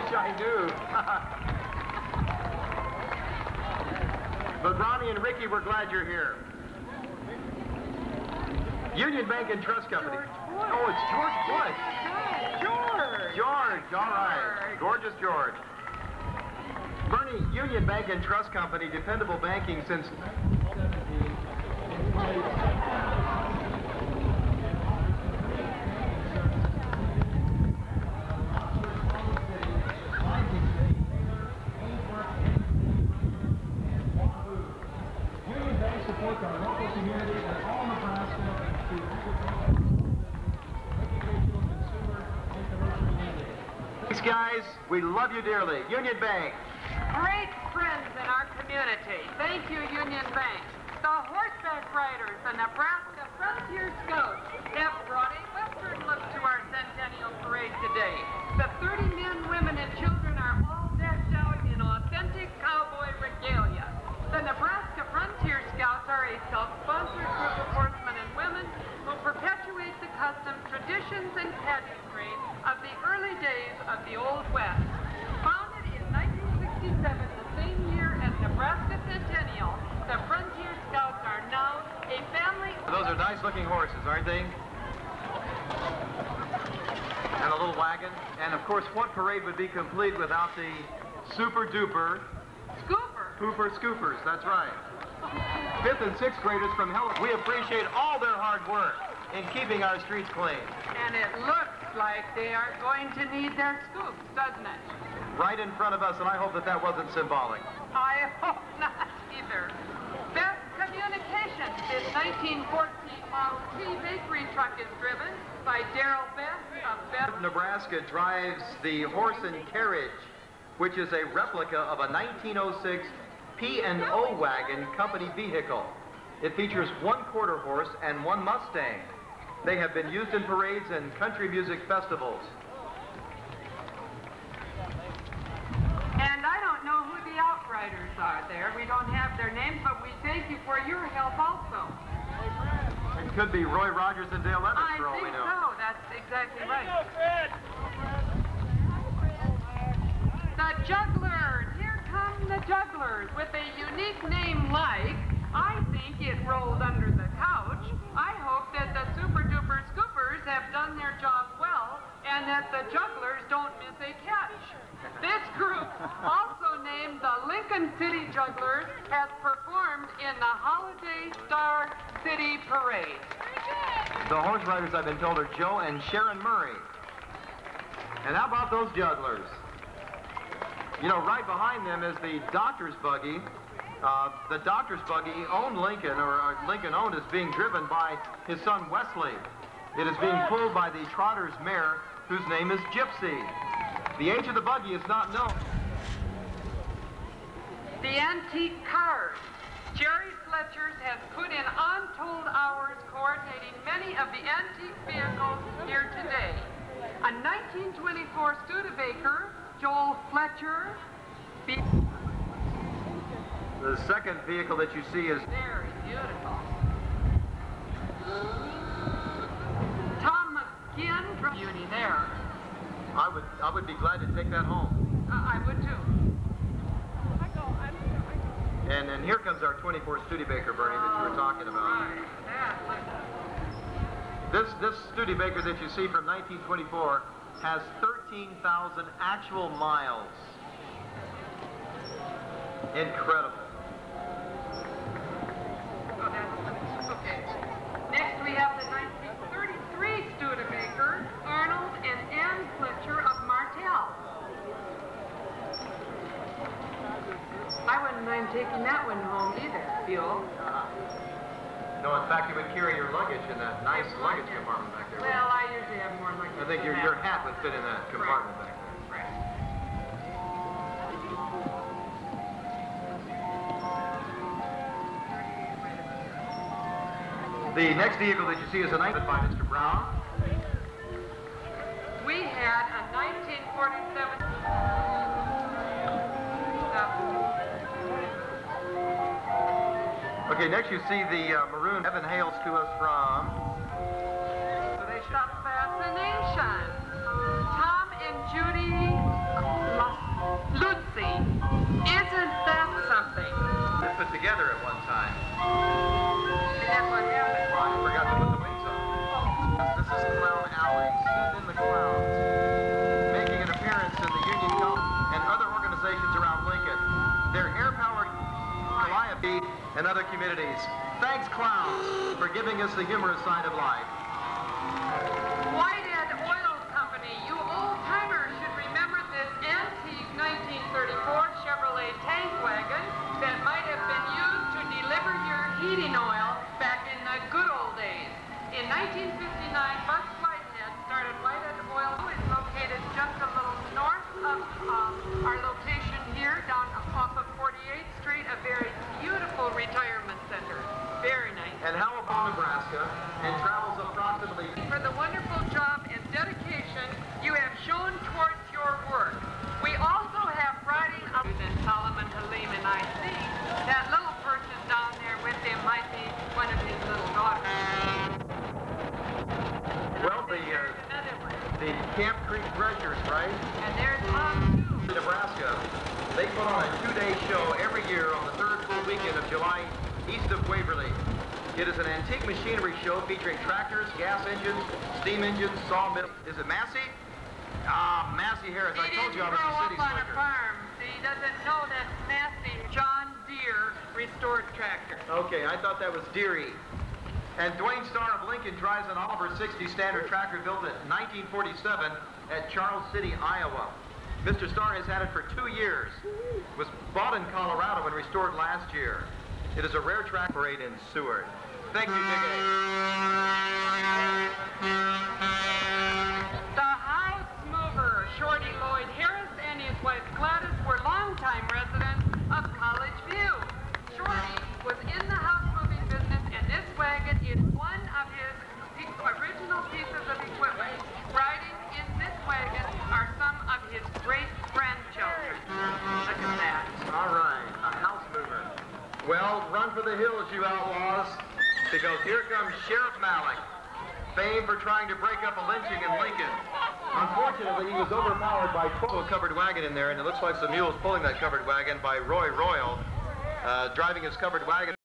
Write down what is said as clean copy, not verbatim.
wish I knew. But Ronnie and Ricky, we're glad you're here. Union Bank and Trust Company. Oh, it's George Bush. George, all right. Gorgeous George. Bernie, Union Bank and Trust Company, dependable banking since... Union Bank supports our local community and all Nebraska through Thanks, guys. We love you dearly. Union Bank. Great friends in our community. Thank you, Union Bank. The horseback riders, the Nebraska Frontier Scouts, have brought a Western look to our Centennial Parade today. The 30 men, women, and children are all decked out in authentic cowboy regalia. The Nebraska Frontier Scouts are a self-sponsored group of horsemen and women who perpetuate the customs, traditions, and pageantry of the early days of the Old West. Founded in 1967, the same year as Nebraska Centennial, the Frontier Scouts are now a family... Those are nice-looking horses, aren't they? And a little wagon. And, of course, what parade would be complete without the super-duper... Hooper Scoopers, that's right. 5th and 6th graders from Hell. We appreciate all their hard work in keeping our streets clean. And it looks like they are going to need their scoops, doesn't it? Right in front of us, and I hope that that wasn't symbolic. I hope not either. Best Communications, this 1914 Model T bakery truck is driven by Darrell Best of Best. Nebraska drives the horse and carriage, which is a replica of a 1906 P&O wagon company vehicle. It features 1 quarter horse and 1 Mustang. They have been used in parades and country music festivals. And I don't know who the outriders are there. We don't have their names, but we thank you for your help also. It could be Roy Rogers and Dale Evans for all we know. I think so. That's exactly right. The Jugglers. Here come the Jugglers with a unique name like, I think it rolled under the couch. I hope that the super-duper scoopers have done their job well and that the Jugglers don't miss a catch. This group, also named the Lincoln City Jugglers, has performed in the Holiday Star City Parade. The horse riders, I've been told, are Joe and Sharon Murray. And how about those Jugglers? You know, right behind them is the doctor's buggy. The doctor's buggy owned Lincoln, or Lincoln owned, is being driven by his son Wesley. It is being pulled by the trotter's mare, whose name is Gypsy. The age of the buggy is not known. The antique cars. Jerry Fletcher's has put in untold hours coordinating many of the antique vehicles here today. A 1924 Studebaker, Joel Fletcher. The second vehicle that you see is very beautiful. Tom McGinn from Beauty there. I would be glad to take that home. I would too. And here comes our 24 Studebaker, Bernie, that you were talking about. Right. This Studebaker that you see from 1924 has 13,000 actual miles. Incredible. Oh, that's okay. Next we have the 1933 Studebaker, Arnold and Ann Fletcher of Martell. I wouldn't mind taking that one home either, Buell. No, in fact, you would carry your luggage in that nice luggage compartment back there. Well, I usually have more luggage. I think your hat would fit in that compartment back there. The next vehicle that you see is a 19 by Mr. Brown. We had a 1947. Okay, next you see the maroon. Evan hails to us from... The Fascination. Tom and Judy and other communities. Thanks, clowns, for giving us the humorous side of life. Whitehead Oil Company, you old-timers should remember this antique 1934 Chevrolet tank wagon that might have been used to deliver your heating oil back in the good old days. In 1959, Bus Whitehead started Whitehead Oil. It's located just a little north of our location here, down off of 48th Street, a very beautiful retirement center. Very nice. And Halifax, Nebraska, and travels approximately... For the wonderful job and dedication you have shown towards your work. We also have riding up than Solomon Halim, and I think that little person down there with him might be one of his little daughters. Well, the Camp Creek Threshers, right? And there's Tom, too. Nebraska. They put on a 2-day show every year on the third full weekend of July east of Waverly. It is an antique machinery show featuring tractors, gas engines, steam engines, sawmills. Is it Massey? Ah, Massey Harris. I told you I was a city He didn't grow up on a slicker. farm. He doesn't know that Massey John Deere restored tractor. Okay, I thought that was Deary. And Dwayne Starr of Lincoln drives an Oliver 60 standard tractor built in 1947 at Charles City, Iowa. Mr. Starr has had it for 2 years. It was bought in Colorado and restored last year. It is a rare track parade in Seward. Thank you, Dick A. The house mover, Shorty Lloyd Harris, and his wife Gladys were longtime residents of College View. Shorty was in the house moving business, and this wagon is one of his original pieces of equipment. Riding in this wagon are some of his great-grandchildren. Look at that. All right, a house mover. Well, run for the hills, you outlaws, because here comes Sheriff Malik, famed for trying to break up a lynching in Lincoln. Unfortunately, he was overpowered by a covered wagon in there, and it looks like some mules pulling that covered wagon by Roy Royal, driving his covered wagon.